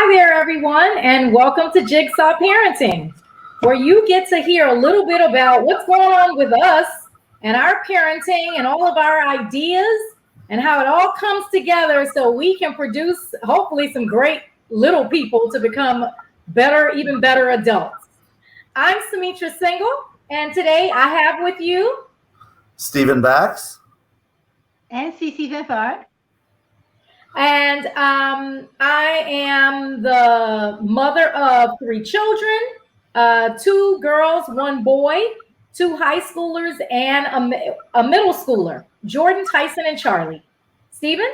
Hi there, everyone, and welcome to Jigsaw Parenting, where you get to hear a little bit about what's going on with us and our parenting and all of our ideas and how it all comes together so we can produce, hopefully, some great little people to become better, even better adults. I'm Sumitra Singal, and today I have with you Stephen Bax. And Sissy Vark. And I am the mother of three children, two girls, one boy, two high schoolers, and a middle schooler, Jordan, Tyson, and Charlie. Stephen?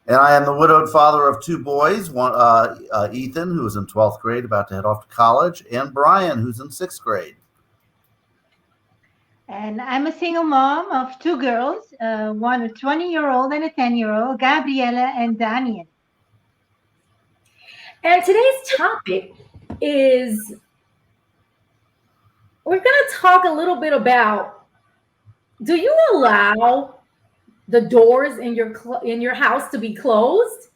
And I am the widowed father of two boys, one Ethan, who is in 12th grade, about to head off to college, and Brian, who's in 6th grade. And I'm a single mom of two girls, one a 20-year-old and a 10-year-old, Gabriella and Daniel. And today's topic is we're going to talk a little bit about, do you allow the doors in your house to be closed?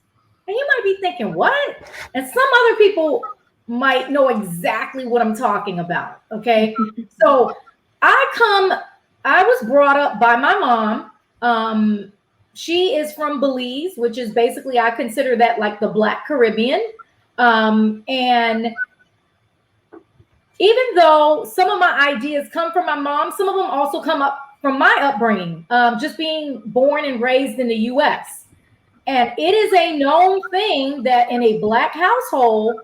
And you might be thinking, what? And some other people might know exactly what I'm talking about, okay? So I was brought up by my mom. She is from Belize, which is basically, I consider that like the Black Caribbean. And even though some of my ideas come from my mom, some of them also come up from my upbringing, just being born and raised in the US. And it is a known thing that in a Black household,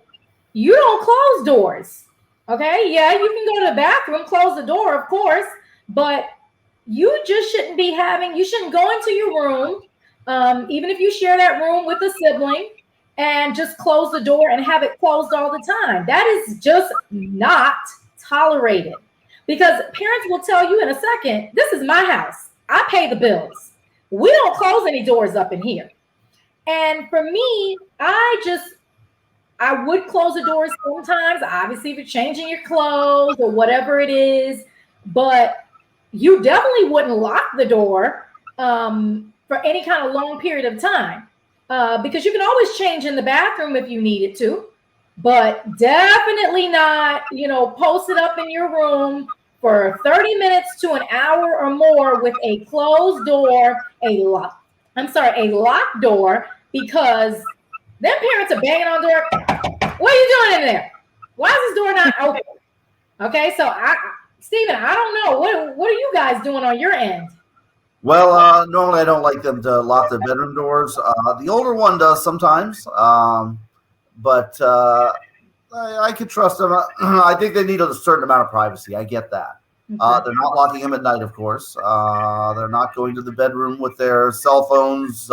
you don't close doors. Okay, yeah, you can go to the bathroom, close the door, of course, but you just you shouldn't go into your room, even if you share that room with a sibling, and just close the door and have it closed all the time. That is just not tolerated, because parents will tell you in a second, this is my house. I pay the bills. We don't close any doors up in here. And for me, I would close the doors sometimes, obviously, if you're changing your clothes or whatever it is, but you definitely wouldn't lock the door for any kind of long period of time, because you can always change in the bathroom if you needed to, but definitely not, post it up in your room for 30 minutes to an hour or more with a closed door, a locked door, because then parents are banging on the door. What are you doing in there? Why is this door not open? Okay, so Stephen, I don't know. What are you guys doing on your end? Well, normally I don't like them to lock their bedroom doors. The older one does sometimes, but I could trust them. I think they need a certain amount of privacy. I get that. Okay. They're not locking them at night, of course. They're not going to the bedroom with their cell phones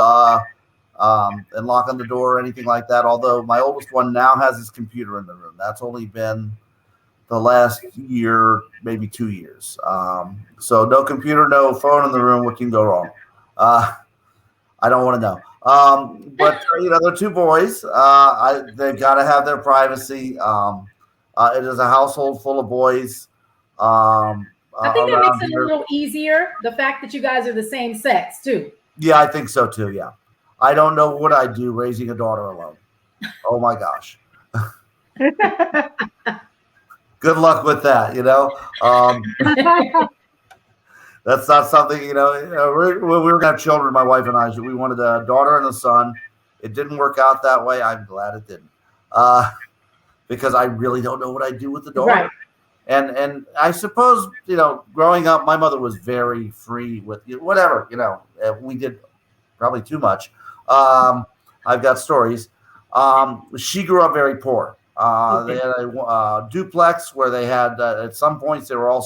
and locking the door or anything like that. Although my oldest one now has his computer in the room. That's only been the last year, maybe 2 years. So no computer, no phone in the room. What can go wrong? I don't want to know. But they're two boys. They've got to have their privacy. It is a household full of boys. I think that makes it a little easier, the fact that you guys are the same sex too. Yeah, I think so too. Yeah. I don't know what I'd do raising a daughter alone. Oh my gosh. Good luck with that, That's not something, when we were going to have children, my wife and I, we wanted a daughter and a son. It didn't work out that way. I'm glad it didn't. Because I really don't know what I'd do with the daughter. Right. And I suppose, growing up, my mother was very free with whatever, we did probably too much. I've got stories. She grew up very poor. They had a duplex where they had, at some points, they were all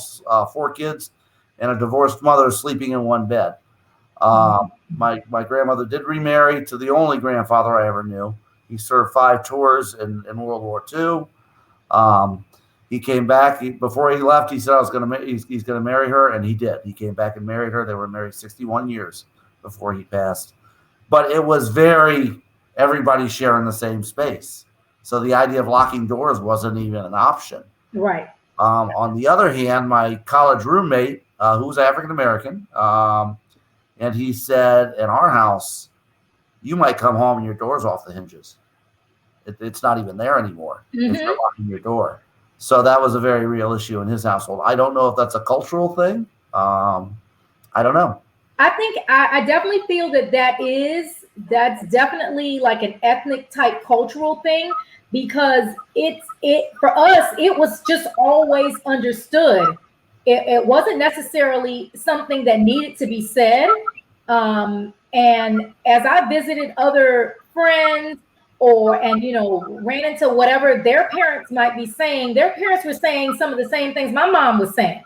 4 kids and a divorced mother sleeping in one bed. My grandmother did remarry to the only grandfather I ever knew. He served 5 tours in World War II. He came back. Before he left, he said he's going to marry her, and he did. He came back and married her. They were married 61 years before he passed. But it was everybody sharing the same space. So the idea of locking doors wasn't even an option. Right. On the other hand, my college roommate, who was African-American, and he said, in our house, you might come home and your door's off the hinges. It's not even there anymore if Mhm. you're locking your door. So that was a very real issue in his household. I don't know if that's a cultural thing. I don't know. I think I definitely feel that's definitely like an ethnic type cultural thing, because it for us it was just always understood. It wasn't necessarily something that needed to be said. And as I visited other friends, or and ran into whatever their parents might be saying, their parents were saying some of the same things my mom was saying.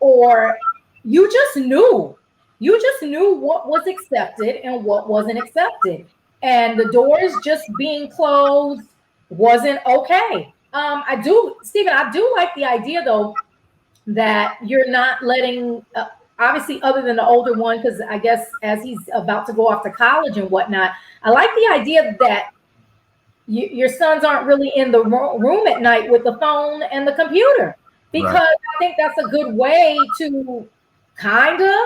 Or you just knew what was accepted and what wasn't accepted, and the doors just being closed wasn't okay. I do like the idea though that you're not letting, obviously other than the older one, because I guess as he's about to go off to college and whatnot, I like the idea that your sons aren't really in the room at night with the phone and the computer, because Right. I think that's a good way to kind of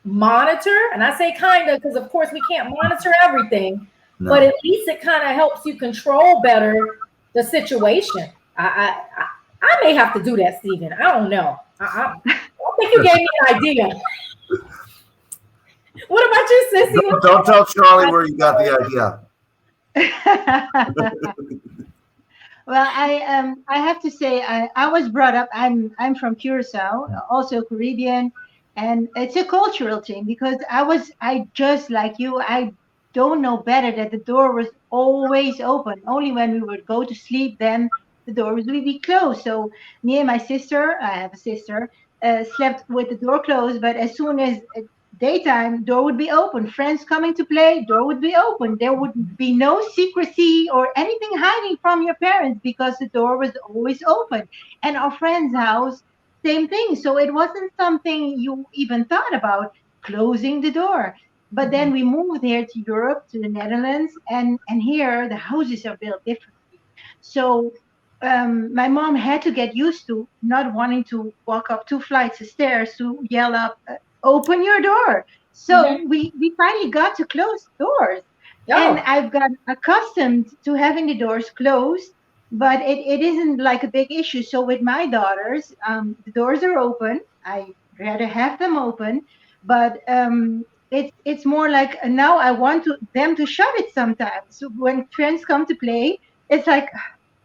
monitor. And I say kind of because, of course, we can't monitor everything, No. but at least it kind of helps you control better the situation. I may have to do that, Stephen. I don't know. I think you gave me an idea. What about you, Sissy? Don't tell Charlie where you got the idea. Well, I have to say I was brought up. I'm from Curacao, also Caribbean, and it's a cultural thing because I just like you. I don't know better that the door was always open. Only when we would go to sleep, then the door would be closed. So me and my sister, I have a sister, slept with the door closed. But as soon as daytime, door would be open. Friends coming to play, door would be open. There would be no secrecy or anything hiding from your parents because the door was always open. And our friend's house, same thing. So it wasn't something you even thought about closing the door. But then we moved here to Europe, to the Netherlands, and here the houses are built differently. So my mom had to get used to not wanting to walk up 2 flights of stairs to yell up, open your door. So Mhm. we finally got to close doors. And Oh, I've got accustomed to having the doors closed, but it isn't like a big issue. So with my daughters, the doors are open. I rather have them open, but it's more like now I want them to shut it sometimes. So when friends come to play, it's like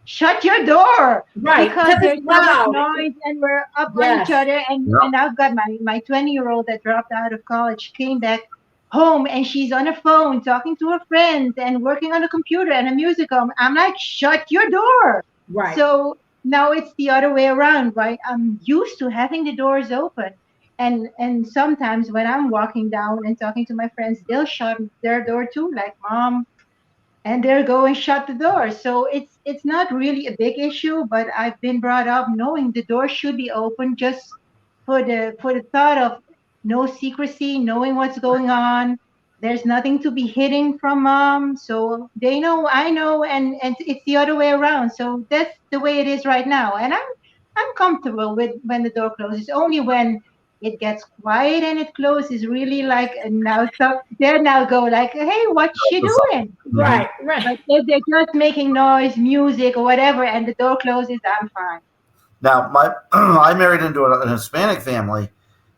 shut your door right. because Because there's it's so much loud. noise and we're up on each Yes. other Yeah. and I've got my 20-year-old that dropped out of college came back home and she's on her phone talking to her friends and working on a computer and a music home. I'm like, shut your door. Right. So now it's the other way around, right? I'm used to having the doors open. And sometimes when I'm walking down and talking to my friends, they'll shut their door too, like mom, and they'll go and shut the door. So it's not really a big issue, but I've been brought up knowing the door should be open just for the thought of no secrecy, knowing what's going on. There's nothing to be hidden from mom, so they know, I know, and it's the other way around. So that's the way it is right now, and I'm comfortable with when the door closes. Only when it gets quiet and it closes, really like and now so they now go like, hey, what's she doing? Mhm. Right. Right. But if they're just making noise, music, or whatever, and the door closes, I'm fine. Now, I married into an Hispanic family,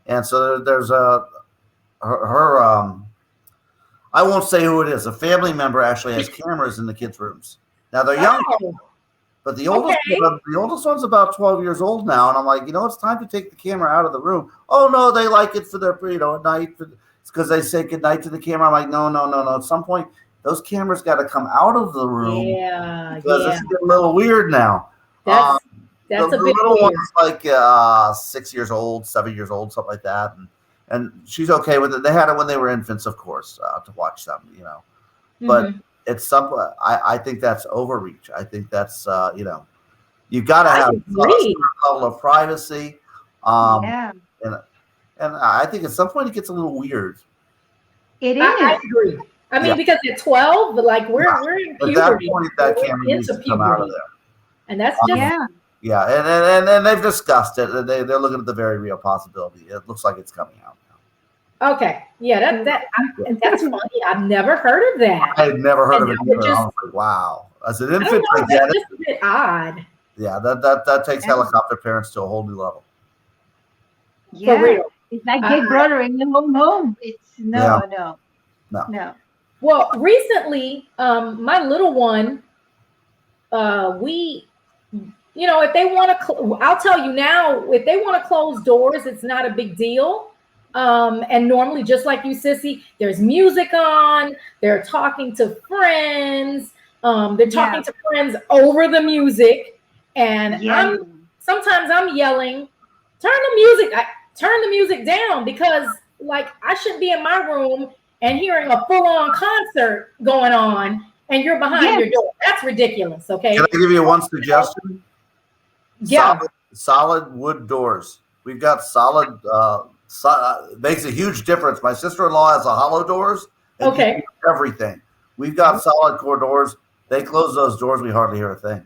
and so there's her I won't say who it is. A family member actually has cameras in the kids' rooms. Now they're young, Oh, but okay. the oldest one's about 12 years old now, and I'm like, it's time to take the camera out of the room. Oh no, they like it for their at night. It's because they say good night to the camera. I'm like, no, no, no, no. At some point, those cameras got to come out of the room Yeah. because Yeah. it's getting a little weird now. That's Um, the that's a bit little weird. one's like 6 years old, 7 years old, something like that, and she's okay with it. They had it when they were infants, of course, to watch them. But Mhm. it's some. I think that's overreach. I think that's you got to I have a agree. certain level of privacy, um, Yeah, and and I think at some point it gets a little weird. it I is. agree. I Yeah, mean, because at 12, like yeah. we're in At that puberty. point, We're that camera needs into to come out of puberty. And that's there. just Yeah, Yeah, and they've discussed it. They're looking at the very real possibility. It looks like it's coming out now. Okay. Yeah, that's funny. I've never heard of that. I had never heard of it And that would either. I just, was like, wow. As an I don't infant, I know, get that's it. just a bit odd. Yeah, that takes Yeah. helicopter parents to a whole new level. For Yeah. real. It's like I, Big Brother in the home. It's Yeah, no. no. well, recently, my little one, we, if they want to, I'll tell you now, if they want to close doors, it's not a big deal. And normally, just like you, Sissy, there's music on, they're talking to friends, they're Yeah. talking to friends over the music. And Yeah. sometimes I'm yelling, turn the music down because like I shouldn't be in my room and hearing a full-on concert going on and you're behind Yes. your door. That's ridiculous. Can Okay. I give you one suggestion? Yeah. Solid wood doors. We've got solid. Makes a huge difference. My sister-in-law has a hollow doors. And Okay. everything. We've got solid core doors. They close those doors. We hardly hear a thing.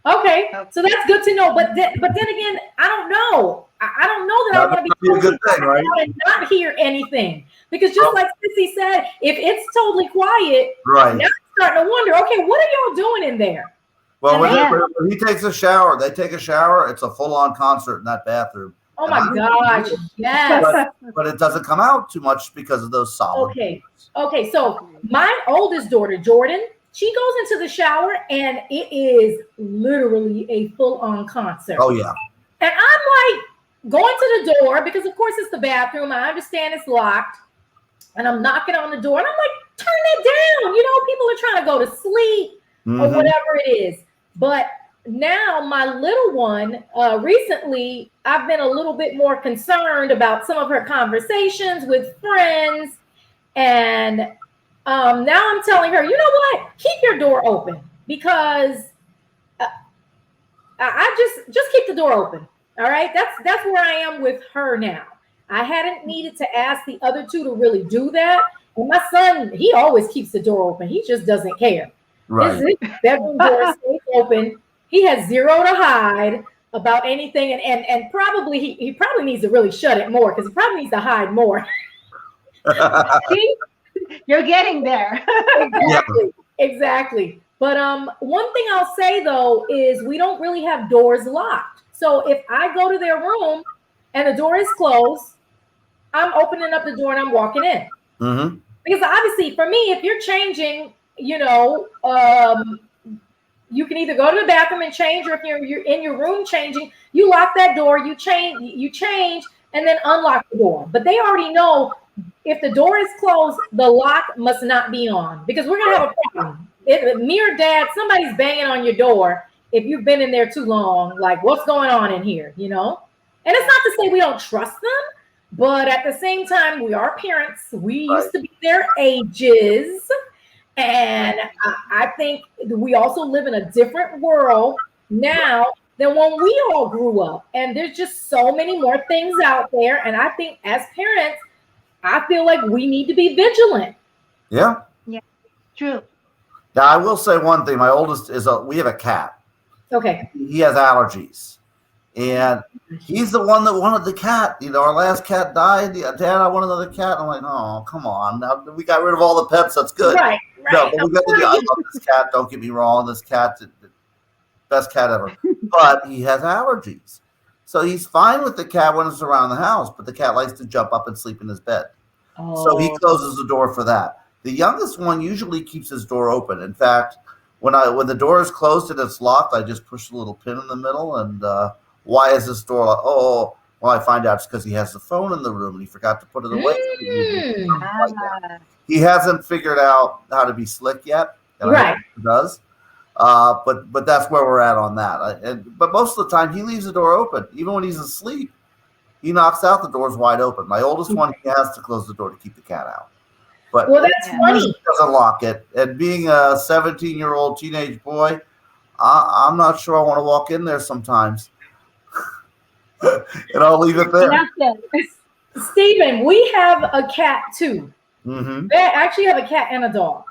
Okay. So that's good to know. But then again, I don't know. I don't know that I want to That'd be a good thing, right? and not hear anything. Because just like Sissy said, if it's totally quiet, Right. now I'm starting to wonder, okay, what are y'all doing in there? Well, Yeah. when he takes a shower, they take a shower. It's a full-on concert in that bathroom. Oh And I my don't gosh. hear it. Yes. But it doesn't come out too much because of those solid. Okay. Okay. So my oldest daughter, Jordan, she goes into the shower and it is literally a full-on concert. Oh yeah. And I'm like going to the door because of course it's the bathroom. I understand it's locked. And I'm knocking on the door and I'm like, turn that down. People are trying to go to sleep or whatever it is. But now my little one, recently, I've been a little bit more concerned about some of her conversations with friends. And now I'm telling her, you know what? Keep your door open because I just keep the door open. All right. That's where I am with her now. I hadn't needed to ask the other two to really do that. And my son, he always keeps the door open. He just doesn't care. Right. His bedroom door stays open. He has zero to hide about anything. And probably he probably needs to really shut it more because he probably needs to hide more. See, you're getting there. Exactly. But one thing I'll say though is we don't really have doors locked. So if I go to their room and the door is closed, I'm opening up the door and I'm walking in. Mm-hmm. Because obviously, for me, if you're changing, you can either go to the bathroom and change, or if you're in your room changing, you lock that door, you change, and then unlock the door. But they already know if the door is closed, the lock must not be on because we're gonna have a problem. Me or dad, somebody's banging on your door if you've been in there too long. Like, what's going on in here? And it's not to say we don't trust them. But at the same time, we are parents. We used to be their ages. And I think we also live in a different world now than when we all grew up. And there's just so many more things out there. And I think as parents, I feel like we need to be vigilant. Yeah. Yeah. True. Now, I will say one thing. My oldest we have a cat. Okay. He has allergies. And he's the one that wanted the cat. Our last cat died. Dad, I want another cat. I'm like, oh, come on. Now we got rid of all the pets. That's good. Right. No, but I love this cat. Don't get me wrong. This cat's the best cat ever. But he has allergies. So he's fine with the cat when it's around the house, but the cat likes to jump up and sleep in his bed. Oh. So he closes the door for that. The youngest one usually keeps his door open. In fact, when the door is closed and it's locked, I just push a little pin in the middle and why is this door locked? Oh, well, I find out it's because he has the phone in the room and he forgot to put it away. Like he hasn't figured out how to be slick yet. And Right. I hope he does. But that's where we're at on that. But most of the time, he leaves the door open. Even when he's asleep, he knocks out the doors wide open. My oldest one, he has to close the door to keep the cat out. But well, that's funny. He doesn't lock it. And being a 17-year-old teenage boy, I'm not sure I want to walk in there sometimes. And I'll leave it there. Stephen, we have a cat too. Mm-hmm. They actually have a cat and a dog.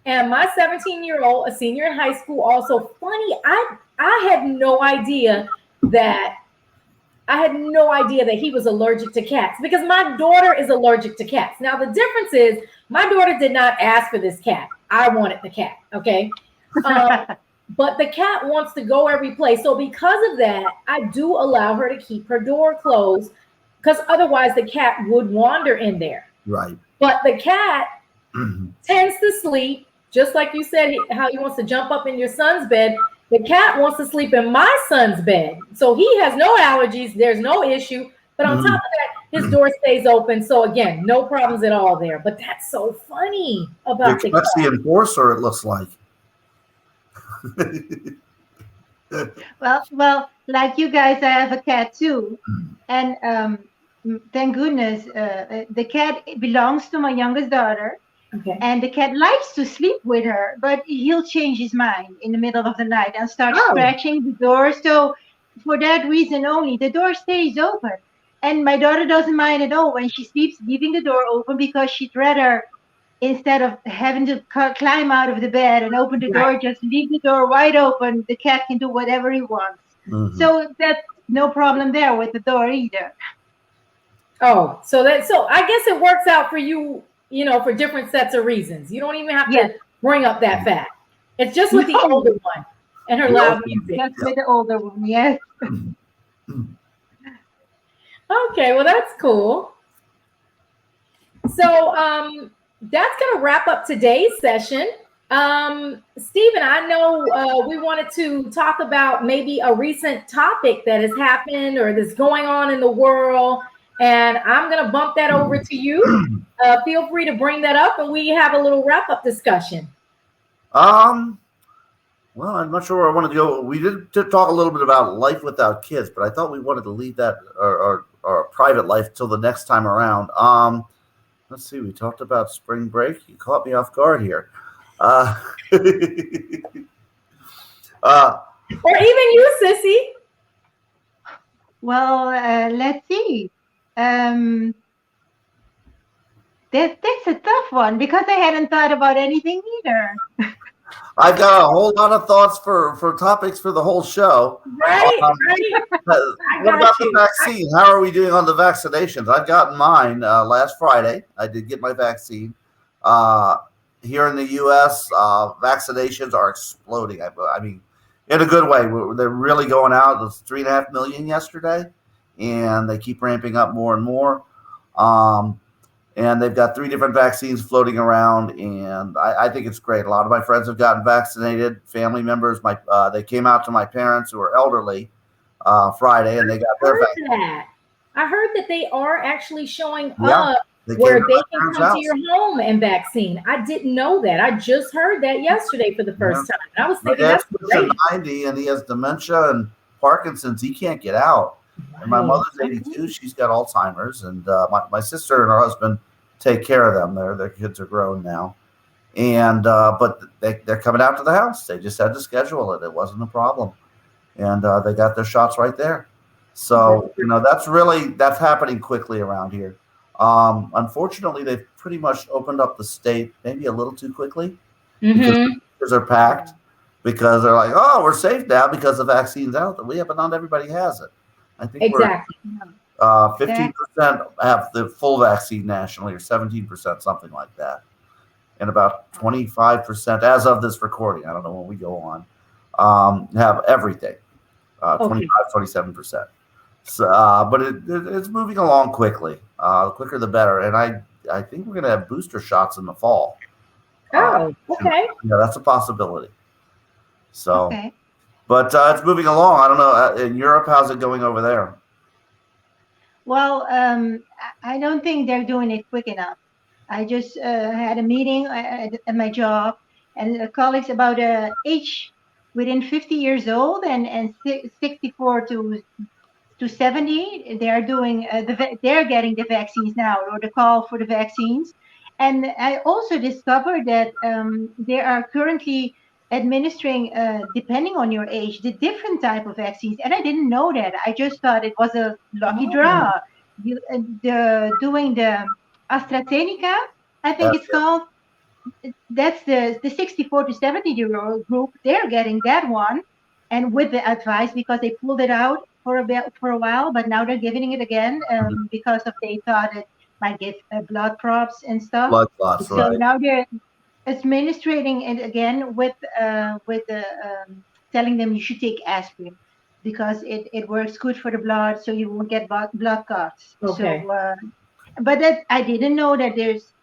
And my 17-year-old, a senior in high school, also funny. I had no idea that I had no idea that he was allergic to cats because my daughter is allergic to cats. Now, the difference is my daughter did not ask for this cat. I wanted the cat. Okay. But the cat wants to go every place. So because of that, I do allow her to keep her door closed because otherwise the cat would wander in there. Right. But the cat tends to sleep, just like you said, how he wants to jump up in your son's bed. The cat wants to sleep in my son's bed. So he has no allergies. There's no issue. But on top of that, his door stays open. So again, no problems at all there. But that's so funny about the cat. That's the enforcer, it looks like. Well, like you guys, I have a cat too, and thank goodness, the cat belongs to my youngest daughter, Okay. and the cat likes to sleep with her, but he'll change his mind in the middle of the night and start Oh. scratching the door. So for that reason only, the door stays open, and my daughter doesn't mind at all when she sleeps, leaving the door open because she'd rather, instead of having to climb out of the bed and open the door, just leave the door wide open. The cat can do whatever he wants. So that's no problem there with the door either. Oh, so I guess it works out for you, for different sets of reasons. You don't even have to bring up that fact. It's just with the older one and her loud music. Just with the older one, yes. Okay, well, that's cool. So that's going to wrap up today's session. Stephen, I know we wanted to talk about maybe a recent topic that has happened or that's going on in the world, and I'm going to bump that over to you. Feel free to bring that up, and we have a little wrap-up discussion. Well, I'm not sure where I wanted to go. We did talk a little bit about life without kids, but I thought we wanted to leave that our private life till the next time around. Let's see. We talked about spring break. You caught me off guard here. Or even you, Sissy. Well, let's see. That's a tough one because I hadn't thought about anything either. I've got a whole lot of thoughts for topics for the whole show. Right. What about the vaccine? How are we doing on the vaccinations? I've gotten mine last Friday. I did get my vaccine. Here in the U.S., vaccinations are exploding. I mean, in a good way. They're really going out. It was 3.5 million yesterday, and they keep ramping up more and more. And they've got 3 different vaccines floating around, and I think it's great. A lot of my friends have gotten vaccinated, family members. They came out to my parents who are elderly Friday, and they got their vaccine. I heard that they are actually showing up where they can come to your home and vaccine. I didn't know that. I just heard that yesterday for the first time. And I was thinking that's great. 90, and he has dementia and Parkinson's. He can't get out. And my mother's 82. She's got Alzheimer's, and my sister and her husband take care of them. Their kids are grown now, and but they're coming out to the house. They just had to schedule it. It wasn't a problem, and they got their shots right there. So that's happening quickly around here. Unfortunately, they've pretty much opened up the state maybe a little too quickly because they're packed. Because they're like, oh, we're safe now because the vaccine's out. But not everybody has it. I think we're 15% have the full vaccine nationally, or 17%, something like that, and about 25% as of this recording. I don't know when we go on. Have everything, 27%. So, but it's moving along quickly. The quicker the better. And I think we're going to have booster shots in the fall. Oh, okay. Yeah, that's a possibility. So. Okay. But it's moving along. I don't know. In Europe, how's it going over there? Well, I don't think they're doing it quick enough. I just had a meeting at my job, and colleagues about age within 50 years old and 64 to 70. They are doing they're getting the vaccines now, or the call for the vaccines. And I also discovered that they are currently administering, depending on your age, the different type of vaccines. And I didn't know that. I just thought it was a lucky draw. Doing the AstraZeneca, I think it's called. That's the 64 to 70-year-old group. They're getting that one. And with the advice, because they pulled it out for a while, but now they're giving it again because of they thought it might give blood drops and stuff. Blood clots, So right? now they're administrating it again with the telling them you should take aspirin because it works good for the blood, so you won't get blood clots. Okay. So, but that I didn't know that there's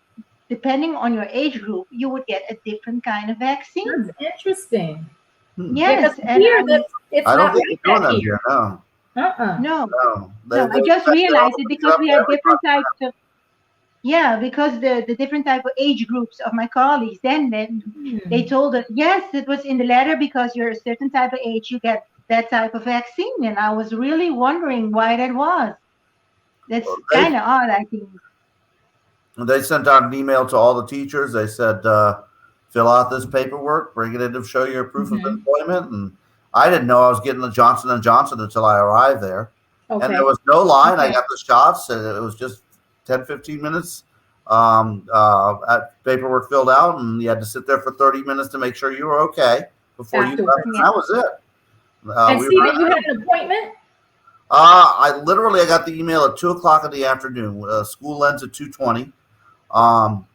depending on your age group, you would get a different kind of vaccine. That's interesting. Hmm. Yeah, Yes, because and here it's I don't not think like they're doing that that here. here. No, Uh-uh. no, no. no, I They just set their own realized it things because up we for had every different types of yeah, because the different type of age groups of my colleagues. Then they Hmm. told us yes, it was in the letter because you're a certain type of age, you get that type of vaccine, and I was really wondering why that was. That's They kind of odd, I think. they sent out an email to all the teachers. They said, fill out this paperwork, bring it in to show your proof of Hmm. employment. And I didn't know I was getting the Johnson and Johnson until I arrived there. And there Okay. was no line. I Okay, got the shots, and it was just 10, 15 minutes. Paperwork filled out, and you had to sit there for 30 minutes to make sure you were okay before you left. Afterwards. And yeah, that was it. And We were. Stephen, you had an appointment? I got the email at 2 o'clock in the afternoon. School ends at 2:20. Um,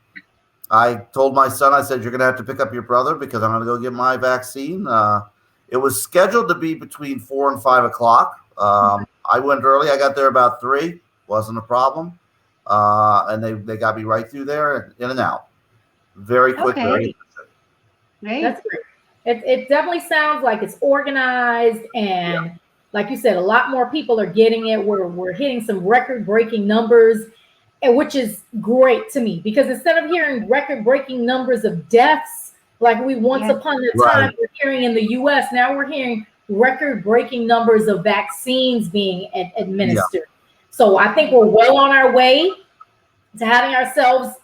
I told my son, I said, you're going to have to pick up your brother because I'm going to go get my vaccine. It was scheduled to be between 4 and 5 o'clock. I went early. I got there about 3. Wasn't a problem. And they got me right through there, in and out. Very quick, okay, very efficient. great. That's great. It definitely sounds like it's organized Yeah. and like you said, a lot more people are getting it. We're hitting some record-breaking numbers, and which is great to me because instead of hearing record-breaking numbers of deaths like we once Yes, upon a Right. time were hearing in the US, now we're hearing record-breaking numbers of vaccines being Yeah. administered. So I think we're well on our way to having ourselves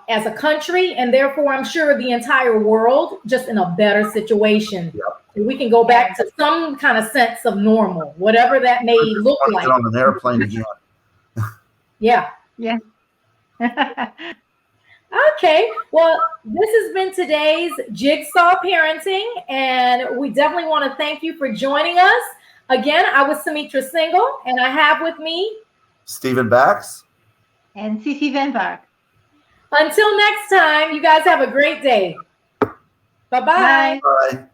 as a country, and therefore I'm sure the entire world just in a better situation. Yeah. We can go back to some kind of sense of normal, whatever that may I just look want to like. get on an airplane again. Yeah. yes. Okay. Well, this has been today's Jigsaw Parenting, and we definitely want to thank you for joining us. Again, I was Sumitra Singal, and I have with me. Stephen Bax. And Sissy Van Vark. Until next time, you guys have a great day. Bye-bye. Bye. Bye.